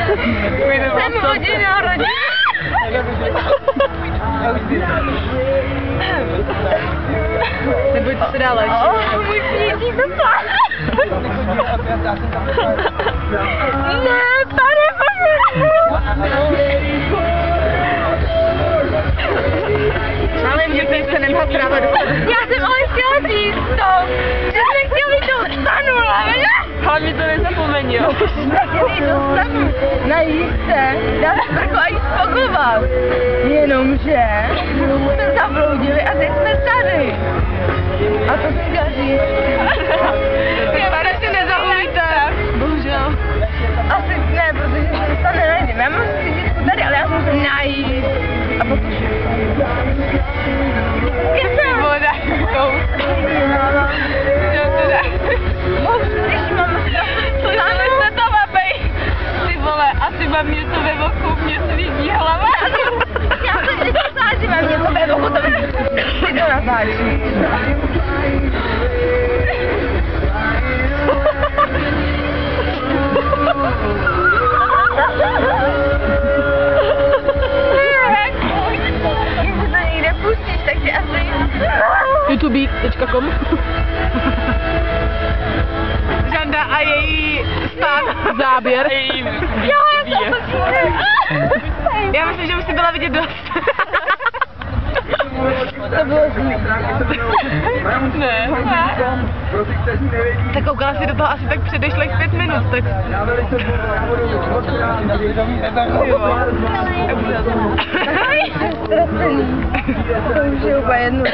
Jsem hodina rodina. Neboj, to se dá léčit. Můj pětí to pán. Ne, pane bože. Ale mě teď se nemá práva do... Já jsem ale chtěla říct to, že jsem chtěla být do stanu, ale ne. Ale mi to nezapomeň, jo. Chtěla jít do stanu, najít se, dát sprchu a jít spokovat. Jenomže se zabloudili a teď jsme tady. A to jsem chtěla říct. Tady si nezaujte. Bohužel. Asi ne, protože se to nenajdeme. Já mám si tady, ale já jsem se najít. A pak už. Voda. Slyšeli jste to, babej? Ty vole, asi mám něco ve voku, mě svítí hlava. Já jsem vždycky myslela, že mám něco ve voku, to mi to natáčí. Když to někde pustíš, tak tě asi... youtube.com Žanda a její stan záběr. Jo, já jsem to Já myslím, že už si byla vidět dost. To bylo zlý. Ne. Tak koukala si do toho asi tak předešlých 5 minut, tak... To už je úplně jedno.